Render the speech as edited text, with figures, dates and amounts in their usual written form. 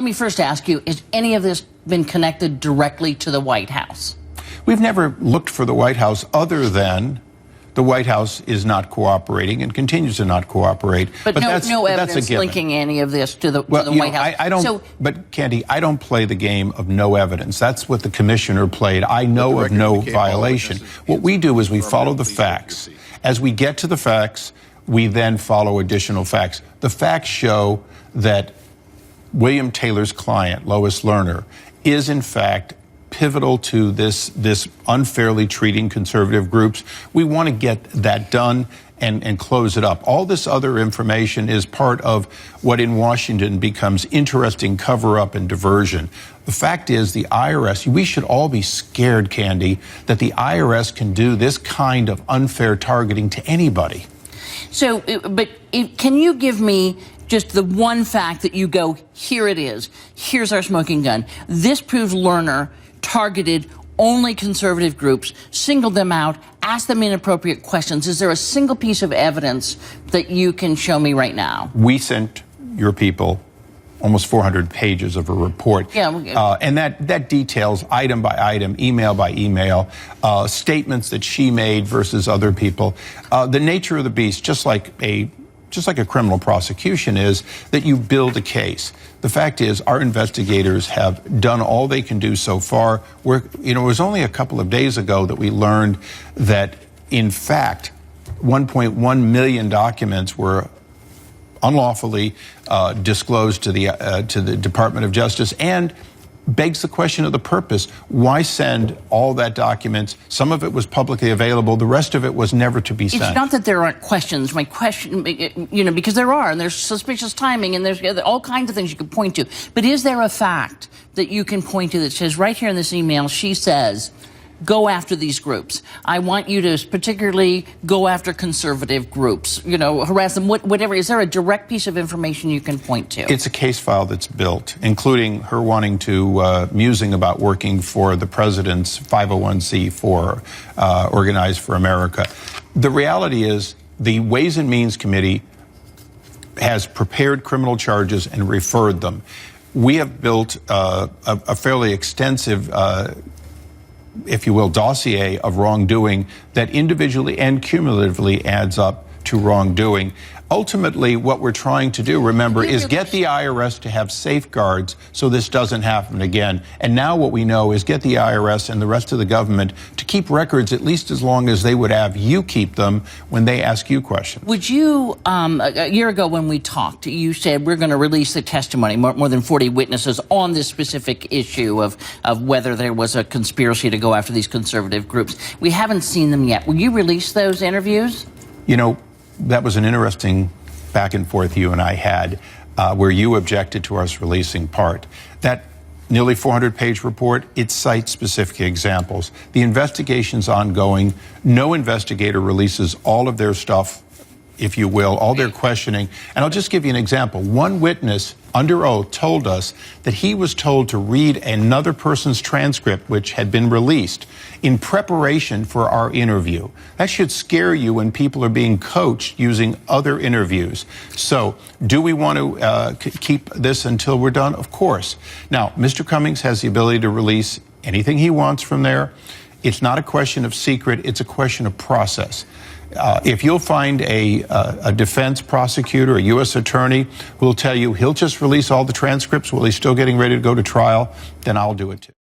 Let me first ask you, has any of this been connected directly to the White House? We've never looked for the White House other than the White House is not cooperating and continues to not cooperate. But no evidence linking any of this to the White House. I don't, but Candy, I don't play the game of no evidence. That's what the commissioner played. I know of no violation. What we do is we follow the facts. As we get to the facts, we then follow additional facts. The facts show that William Taylor's client, Lois Lerner, is in fact pivotal to this unfairly treating conservative groups. We want to get that done and close it up. All this other information is part of what in Washington becomes interesting cover-up and diversion. The fact is the IRS, we should all be scared, Candy, that the IRS can do this kind of unfair targeting to anybody. So, can you give me just the one fact that you go, here it is, here's our smoking gun. This proves Lerner targeted only conservative groups, singled them out, asked them inappropriate questions. Is there a single piece of evidence that you can show me right now? We sent your people almost 400 pages of a report. Yeah, and that details item by item, email by email, statements that she made versus other people. The nature of the beast, just like a criminal prosecution, is that you build a case. The fact is, our investigators have done all they can do so far. It was only a couple of days ago that we learned that, in fact, 1.1 million documents were unlawfully disclosed to the Department of Justice, and begs the question of the purpose. Why send all that documents? Some of it was publicly available. The rest of it was never to be sent. It's not that there aren't questions. My question, because there are, and there's suspicious timing, and there's all kinds of things you could point to. But is there a fact that you can point to that says, right here in this email, she says, go after these groups. I want you to particularly go after conservative groups, harass them, whatever. Is there a direct piece of information you can point to? It's a case file that's built, including her wanting to, musing about working for the president's 501c4, Organized for America. The reality is the Ways and Means Committee has prepared criminal charges and referred them. We have built a fairly extensive if you will, dossier of wrongdoing that individually and cumulatively adds up to wrongdoing. Ultimately, what we're trying to do, remember, is get the IRS to have safeguards so this doesn't happen again. And now what we know is get the IRS and the rest of the government to keep records at least as long as they would have you keep them when they ask you questions. Would you, a year ago when we talked, you said we're going to release the testimony, more than 40 witnesses on this specific issue of whether there was a conspiracy to go after these conservative groups. We haven't seen them yet. Will you release those interviews? That was an interesting back and forth you and I had, where you objected to us releasing part. That nearly 400-page report, it cites specific examples. The investigation's ongoing. No investigator releases all of their stuff, if you will, all their questioning. And I'll just give you an example. One witness under oath told us that he was told to read another person's transcript, which had been released, in preparation for our interview. That should scare you when people are being coached using other interviews. So, do we want to keep this until we're done? Of course. Now, Mr. Cummings has the ability to release anything he wants from there. It's not a question of secret, it's a question of process. If you'll find a defense prosecutor, a U.S. attorney, who will tell you he'll just release all the transcripts while he's still getting ready to go to trial, then I'll do it too.